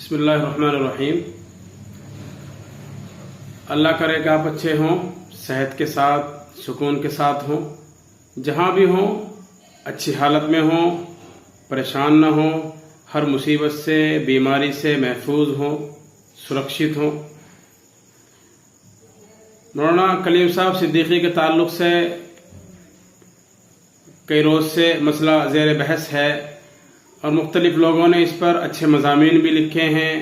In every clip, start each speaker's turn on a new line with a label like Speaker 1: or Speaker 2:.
Speaker 1: बिस्मिल्लाहिर्रहमानिर्रहीम। अल्लाह करे कि आप अच्छे हों, सेहत के साथ, सुकून के साथ हों, जहाँ भी हों अच्छी हालत में हों, परेशान ना हों, हर मुसीबत से, बीमारी से महफूज हों, सुरक्षित हों। मौलाना कलीम साहब सिद्दीकी के ताल्लुक़ से कई रोज़ से मसला ज़ेर बहस है और मुख्तलिफ़ लोगों ने इस पर अच्छे मज़ामीन भी लिखे हैं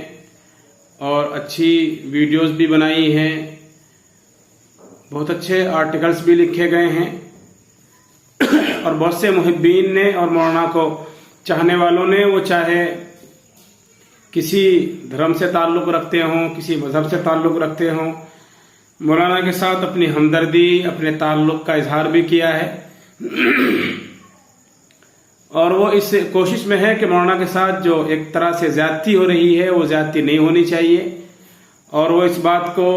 Speaker 1: और अच्छी वीडियोज़ भी बनाई हैं, बहुत अच्छे आर्टिकल्स भी लिखे गए हैं और बहुत से मुहिब्बीन ने और मौलाना को चाहने वालों ने, वो चाहे किसी धर्म से ताल्लुक़ रखते हों, किसी मज़हब से ताल्लुक़ रखते हों, मौलाना के साथ अपनी हमदर्दी, अपने ताल्लुक़ का इजहार भी किया है और वो इस कोशिश में है कि मौलाना के साथ जो एक तरह से ज़्यादती हो रही है वो ज़्यादती नहीं होनी चाहिए और वो इस बात को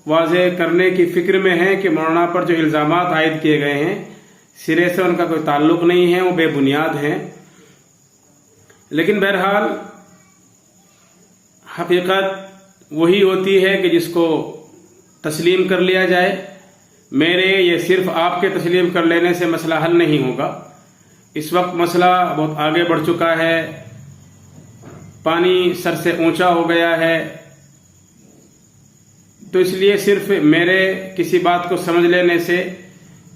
Speaker 1: वाज़ेह करने की फ़िक्र में है कि मौलाना पर जो इल्ज़ामात आयद किए गए हैं सिरे से उनका कोई ताल्लुक़ नहीं है, वो बेबुनियाद हैं। लेकिन बहरहाल हकीकत वही होती है कि जिसको तस्लीम कर लिया जाए। मेरे ये सिर्फ आपके तस्लीम कर लेने से मसला हल नहीं होगा। इस वक्त मसला बहुत आगे बढ़ चुका है, पानी सर से ऊंचा हो गया है, तो इसलिए सिर्फ मेरे किसी बात को समझ लेने से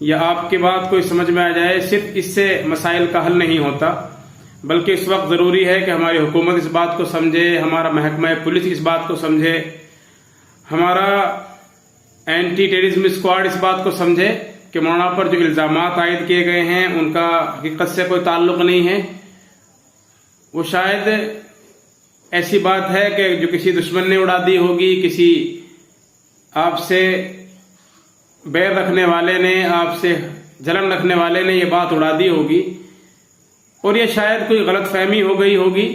Speaker 1: या आपकी बात कोई समझ में आ जाए, सिर्फ इससे मसाइल का हल नहीं होता, बल्कि इस वक्त ज़रूरी है कि हमारी हुकूमत इस बात को समझे, हमारा महकमा पुलिस इस बात को समझे, हमारा एंटी टेररिज्म स्क्वाड इस बात को समझे कि मौलाना पर जो इल्ज़ामात आयद किए गए हैं उनका हकीकत से कोई ताल्लुक़ नहीं है। वो शायद ऐसी बात है कि जो किसी दुश्मन ने उड़ा दी होगी, किसी आपसे बैर रखने वाले ने, आपसे जलन रखने वाले ने ये बात उड़ा दी होगी और ये शायद कोई गलत फहमी हो गई होगी।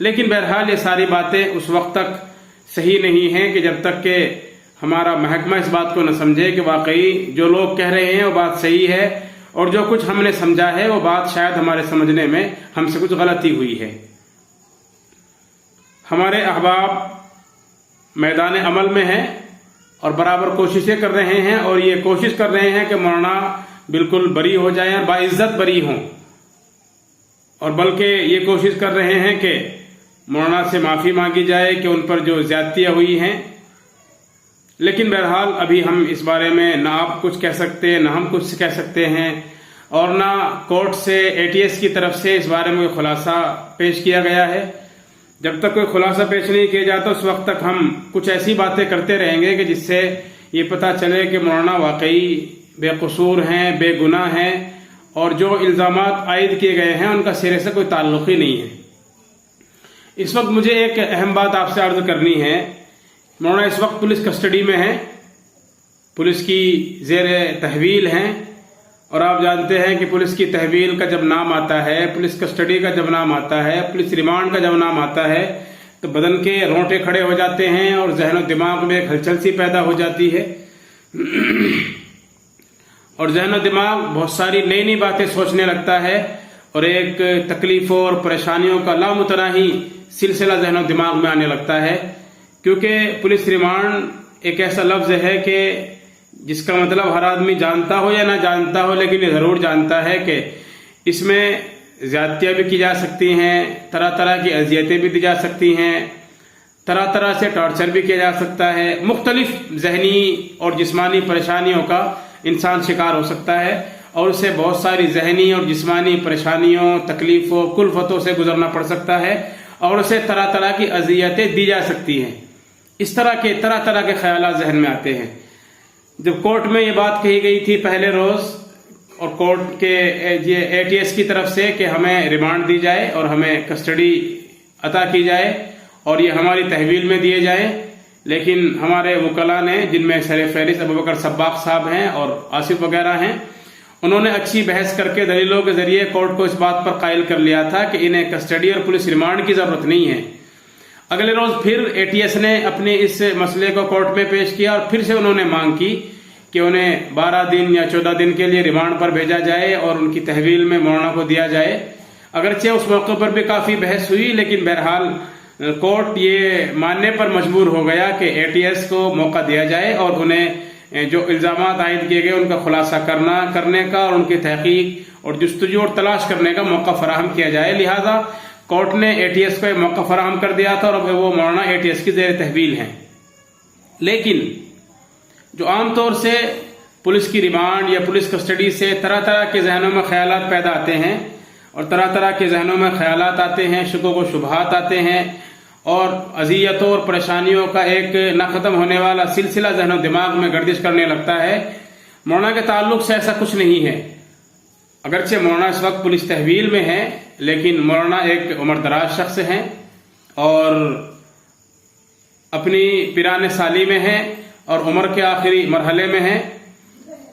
Speaker 1: लेकिन बहरहाल ये सारी बातें उस वक्त तक सही नहीं हैं कि जब तक कि हमारा महकमा इस बात को न समझे कि वाकई जो लोग कह रहे हैं वो बात सही है और जो कुछ हमने समझा है वो बात शायद हमारे समझने में हमसे कुछ गलती हुई है। हमारे अहबाब मैदान अमल में हैं और बराबर कोशिशें कर रहे हैं और ये कोशिश कर रहे हैं कि मौलाना बिल्कुल बरी हो जाएं, बाइज्जत बरी हों, और बल्कि ये कोशिश कर रहे हैं कि मौलाना से माफ़ी मांगी जाए कि उन पर जो ज्यादतियाँ हुई हैं। लेकिन बहरहाल अभी हम इस बारे में ना आप कुछ कह सकते हैं, ना हम कुछ कह सकते हैं और ना कोर्ट से, एटीएस की तरफ से इस बारे में कोई खुलासा पेश किया गया है। जब तक कोई खुलासा पेश नहीं किया जाता उस वक्त तक हम कुछ ऐसी बातें करते रहेंगे कि जिससे ये पता चले कि मौलाना वाकई बेकसूर हैं, बेगुनाह हैं और जो इल्ज़ामात आयद किए गए हैं उनका सिरे से कोई ताल्लुक़ ही नहीं है। इस वक्त मुझे एक अहम बात आपसे अर्ज करनी है। मौलाना इस वक्त पुलिस कस्टडी में है, पुलिस की ज़ेर तहवील हैं और आप जानते हैं कि पुलिस की तहवील का जब नाम आता है, पुलिस कस्टडी का जब नाम आता है, पुलिस रिमांड का जब नाम आता है तो बदन के रोंगटे खड़े हो जाते हैं और जहन दिमाग में एक हलचल सी पैदा हो जाती है और जहन दिमाग बहुत सारी नई नई बातें सोचने लगता है और एक तकलीफों और परेशानियों का लामुतनाही सिलसिला जहन दिमाग में आने लगता है। क्योंकि पुलिस रिमांड एक ऐसा लफ्ज है कि जिसका मतलब हर आदमी जानता हो या ना जानता हो, लेकिन ये जरूर जानता है कि इसमें ज्यादतियाँ भी की जा सकती हैं, तरह तरह की अजियतें भी दी जा सकती हैं, तरह तरह से टॉर्चर भी किया जा सकता है, मुख्तलिफ जहनी और जिस्मानी परेशानियों का इंसान शिकार हो सकता है और उसे बहुत सारी जहनी और जिस्मानी परेशानियों, तकलीफों, कुल्फतों से गुजरना पड़ सकता है और उसे तरह तरह की अजियतें दी जा सकती हैं। इस तरह के ख्यालात जहन में आते हैं। जब कोर्ट में ये बात कही गई थी पहले रोज और कोर्ट के एटीएस की तरफ से कि हमें रिमांड दी जाए और हमें कस्टडी अता की जाए और ये हमारी तहवील में दिए जाए, लेकिन हमारे वकला ने, जिनमें सर फहरिस्त अबू बकर सब्बाक साहब हैं और आसिफ वगैरह हैं, उन्होंने अच्छी बहस करके दलीलों के जरिए कोर्ट को इस बात पर कायल कर लिया था कि इन्हें कस्टडी और पुलिस रिमांड की जरूरत नहीं है। अगले रोज फिर एटीएस ने अपने इस मसले को कोर्ट में पेश किया और फिर से उन्होंने मांग की कि उन्हें 12 दिन या 14 दिन के लिए रिमांड पर भेजा जाए और उनकी तहवील में मौलाना को दिया जाए। अगरचे उस मौके पर भी काफी बहस हुई, लेकिन बहरहाल कोर्ट ये मानने पर मजबूर हो गया कि एटीएस को मौका दिया जाए और उन्हें जो इल्ज़ामात आयद किए गए उनका खुलासा करने का और उनकी तहकीक और जस्तजू और तलाश करने का मौका फराहम किया जाए। लिहाजा कोर्ट ने एटीएस को मौका फराहम कर दिया था और अब वो मौलाना एटीएस की ज़ेर तहवील हैं। लेकिन जो आम तौर से पुलिस की रिमांड या पुलिस कस्टडी से तरह तरह के जहनों में ख्यालात पैदा आते हैं और तरह तरह के जहनों में ख्यालात आते हैं, शुकोक व शुबहात आते हैं और अजियतों और परेशानियों का एक न ख़त्म होने वाला सिलसिला जहनो दिमाग में गर्दिश करने लगता है। मौलाना के ताल्लुक से ऐसा कुछ नहीं है। अगरचे मौलाना इस वक्त पुलिस तहवील में है, लेकिन मौलाना एक उम्र दराज शख्स हैं और अपनी पिराने साली में हैं और उम्र के आखिरी मरहले में हैं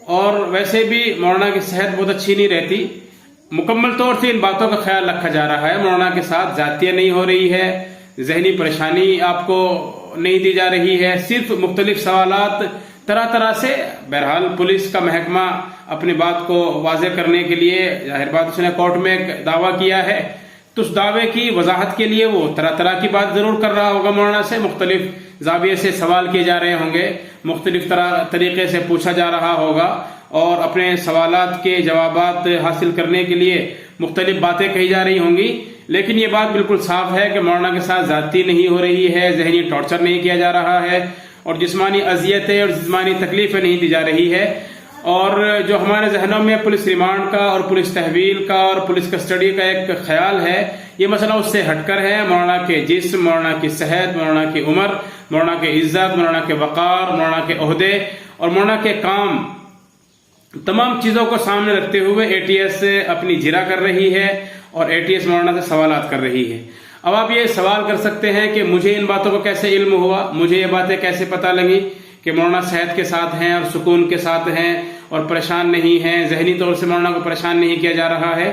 Speaker 1: और वैसे भी मौलाना की सेहत बहुत अच्छी नहीं रहती। मुकम्मल तौर से इन बातों का ख्याल रखा जा रहा है। मौलाना के साथ जातियाँ नहीं हो रही है, जहनी परेशानी आपको नहीं दी जा रही है, सिर्फ मुख्तलिफ सवालात तरह तरह से। बहरहाल पुलिस का महकमा अपनी बात को वाज़ेह करने के लिए, जाहिर बात उसने कोर्ट में एक दावा किया है, तो उस दावे की वजाहत के लिए वो तरह तरह की बात जरूर कर रहा होगा। मौलाना से मुख्तलिफ जाविये से सवाल किए जा रहे होंगे, मुख्तलिफ तरीके से पूछा जा रहा होगा और अपने सवालात के जवाबात हासिल करने के लिए मुख्तलिफ बातें कही जा रही होंगी। लेकिन ये बात बिल्कुल साफ है कि मौलाना के साथ जाती नहीं हो रही है, जहनी टॉर्चर नहीं किया जा रहा है और जिस्मानी अजियतें और जिस्मानी तकलीफें नहीं दी जा रही है। और जो हमारे जहनों में पुलिस रिमांड का और पुलिस तहवील का और पुलिस कस्टडी का एक ख्याल है, ये मसला उससे हटकर है। मौलाना के जिस्म, मौलाना की सेहत, मौलाना की उम्र, मौलाना के इज्जत, मौलाना के वक़ार, मौलाना के ओहदे और मौलाना के काम, तमाम चीज़ों को सामने रखते हुए एटीएस अपनी जिरा कर रही है और एटीएस मौलाना से सवालात कर रही है। अब आप ये सवाल कर सकते हैं कि मुझे इन बातों को कैसे इल्म हुआ, मुझे ये बातें कैसे पता लगी कि मौलाना सेहत के साथ हैं और सुकून के साथ हैं और परेशान नहीं हैं, जहनी तौर से मौलाना को परेशान नहीं किया जा रहा है।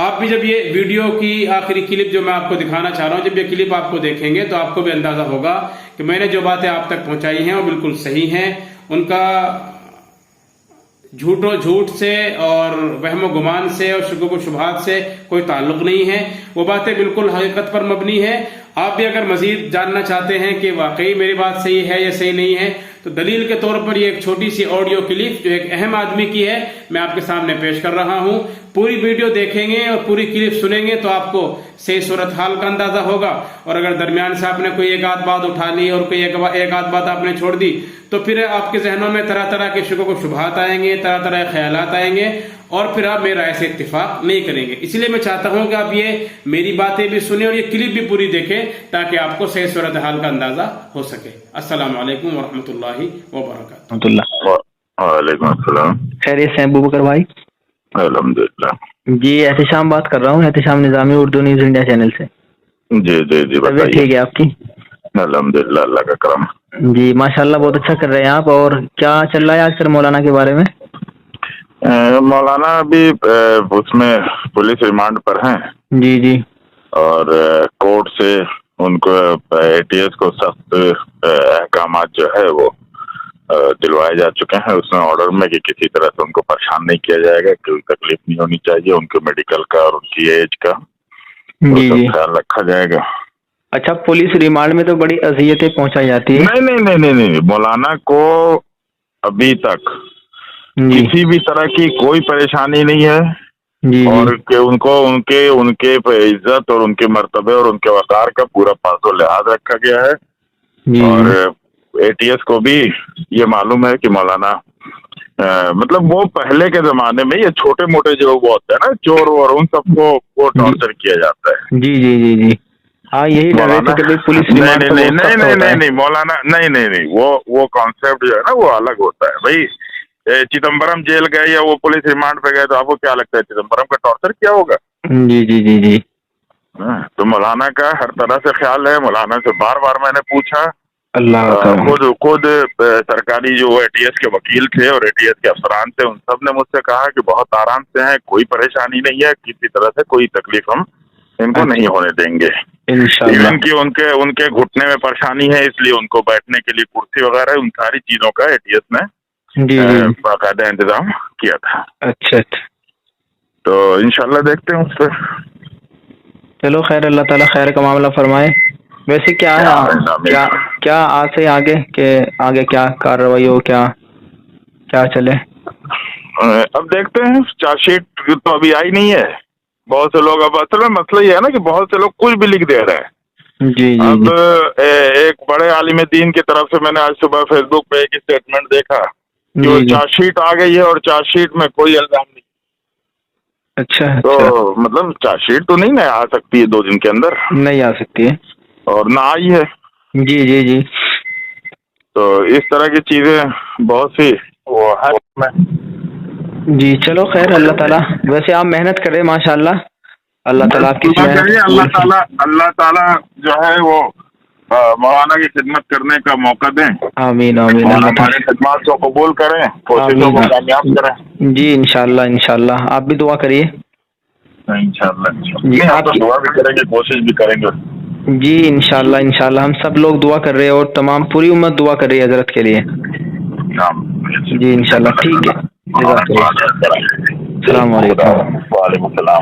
Speaker 1: आप भी जब ये वीडियो की आखिरी क्लिप जो मैं आपको दिखाना चाह रहा हूँ, जब ये क्लिप आपको देखेंगे तो आपको भी अंदाजा होगा कि मैंने जो बातें आप तक पहुंचाई हैं वो बिल्कुल सही हैं। उनका झूठ से और वहम गुमान से और शुकुक व शुबहात से कोई ताल्लुक नहीं है। वो बातें बिल्कुल हकीकत पर मबनी है। आप भी अगर मजीद जानना चाहते हैं कि वाकई मेरी बात सही है या सही नहीं है, तो दलील के तौर पर ये एक छोटी सी ऑडियो क्लिप जो एक अहम आदमी की है मैं आपके सामने पेश कर रहा हूँ। पूरी वीडियो देखेंगे और पूरी क्लिप सुनेंगे तो आपको सही सूरत हाल का अंदाजा होगा। और अगर दरमियान से आपने कोई एक आध बात उठा ली और कोई एक आध बात आपने छोड़ दी तो फिर आपके जहनों में तरह तरह के शुकों को शुबहात आएंगे, तरह तरह के ख्यालात आएंगे और फिर आप मेरी राय से इत्तिफाक नहीं करेंगे। इसलिए मैं चाहता हूं कि आप ये मेरी बातें भी सुने और ये क्लिप भी पूरी देखें ताकि आपको सही सूरत हाल का अंदाजा हो सके। अस्सलाम वालेकुम व रहमतुल्लाहि व बरकातुहू।
Speaker 2: वालेकुम अस्सलाम।
Speaker 3: खैरियत से अबूबकर भाई?
Speaker 2: अल्हम्दुलिल्लाह
Speaker 3: जी, एहतिशाम बात कर रहा हूँ, Ehtisham Nizami Urdu news India channel से।
Speaker 2: जी जी जी
Speaker 3: तबीयत
Speaker 2: बताइए।
Speaker 3: ठीक है आपकी?
Speaker 2: अल्हम्दुलिल्लाह, अल्लाह का करम।
Speaker 3: जी माशाल्लाह, बहुत अच्छा कर रहे हैं आप। और क्या चल रहा है आजकल मौलाना के बारे में?
Speaker 2: मौलाना अभी उसमें पुलिस रिमांड पर हैं
Speaker 3: जी जी।
Speaker 2: और कोर्ट से उनको एटीएस को सख्त अहकामात जो है वो दिलवाए जा चुके हैं। उसमें ऑर्डर में कि किसी तरह से उनको परेशान नहीं किया जाएगा, कोई तकलीफ नहीं होनी चाहिए, उनके मेडिकल का और उनकी एज का
Speaker 3: जी जी
Speaker 2: ख्याल रखा जाएगा।
Speaker 3: अच्छा, पुलिस रिमांड में तो बड़ी अजियतें पहुंचाई जाती है।
Speaker 2: नहीं नहीं नहीं नहीं नहीं, मौलाना को अभी तक
Speaker 3: जी
Speaker 2: किसी भी तरह की कोई परेशानी नहीं है
Speaker 3: जी
Speaker 2: और
Speaker 3: जी
Speaker 2: कि उनको उनके उनके इज्जत और उनके मर्तबे और उनके वकार का पूरा पासो लिहाज रखा गया है।
Speaker 3: जी
Speaker 2: और एटीएस को भी ये मालूम है कि मौलाना मतलब वो पहले के जमाने में ये छोटे मोटे जो वो होते हैं ना चोर और उन सबको वो टॉर्चर किया जाता है।
Speaker 3: जी जी जी जी हाँ, यही डर रहे थे कि भाई पुलिस रिमांड तो बहुत सख्त होता है।
Speaker 2: नहीं मौलाना नहीं वो कॉन्सेप्ट जो है ना वो अलग होता है। भाई चिदम्बरम जेल गए या वो पुलिस रिमांड पे गए तो आपको क्या लगता है चिदम्बरम का टॉर्चर क्या होगा?
Speaker 3: जी जी जी जी
Speaker 2: तो मौलाना का हर तरह से ख्याल है। मौलाना से बार बार मैंने पूछा,
Speaker 3: अल्लाह
Speaker 2: खुद सरकारी जो एटीएस के वकील थे और एटीएस के अफसरान थे, उन सब ने मुझसे कहा कि बहुत आराम से हैं, कोई परेशानी नहीं है, किसी तरह से कोई तकलीफ हम इनको नहीं होने देंगे। इवन की उनके घुटने में परेशानी है, इसलिए उनको बैठने के लिए कुर्सी वगैरह उन सारी चीजों का एटीएस ने बाकायदा इंतजाम किया था।
Speaker 3: अच्छा अच्छा,
Speaker 2: तो इंशाल्लाह देखते हैं उस पर।
Speaker 3: चलो खैर, अल्लाह ताला खैर का मामला फरमाए। वैसे क्या है क्या आज से आगे के आगे क्या कार्रवाई हो, क्या क्या चले?
Speaker 2: अब देखते हैं, चार्जशीट तो अभी आई नहीं है। बहुत से लोग, अब असल में मसला ये है ना कि बहुत से लोग कुछ भी लिख दे रहे हैं।
Speaker 3: जी जी
Speaker 2: अब
Speaker 3: जी
Speaker 2: एक बड़े आलिम दीन की तरफ से मैंने आज सुबह फेसबुक पे एक स्टेटमेंट देखा कि वो
Speaker 3: जी जी।
Speaker 2: चार्जशीट आ गई है और चार्जशीट में कोई इल्जाम नहीं।
Speaker 3: अच्छा
Speaker 2: तो
Speaker 3: अच्छा,
Speaker 2: मतलब चार्जशीट तो नहीं ना आ सकती है 2 दिन के अंदर,
Speaker 3: नहीं आ सकती है।
Speaker 2: और ना आई है।
Speaker 3: जी जी जी
Speaker 2: तो इस तरह की चीजें बहुत सी वो है।
Speaker 3: जी, चलो खैर, अल्लाह ताला, वैसे आप मेहनत करें माशाल्लाह, अल्लाह ताला आपकी इस
Speaker 2: अल्लाह
Speaker 3: मेहनत
Speaker 2: ताला जो है वो मौलाना की खिदमत करने का मौका दें,
Speaker 3: आमीन आमीन,
Speaker 2: और
Speaker 3: अल्लाह
Speaker 2: हमारी खिदमत को कबूल करें, कोशिशों को कामयाब करें।
Speaker 3: ताला। जी इंशाल्लाह इंशाल्लाह, आप भी दुआ करिए।
Speaker 2: इंशाल्लाह
Speaker 3: जी,
Speaker 2: हम तो
Speaker 3: आपकी
Speaker 2: दुआ भी करेंगे, कोशिश भी करेंगे।
Speaker 3: जी इंशाल्लाह इंशाल्लाह, हम सब लोग दुआ कर रहे हैं और तमाम पूरी उम्मत दुआ कर रही है हजरत के लिए। जी इंशाल्लाह, ठीक है, जज़ाकल्लाह। अस्सलाम वालेकुम।
Speaker 2: वालेकुम सलाम।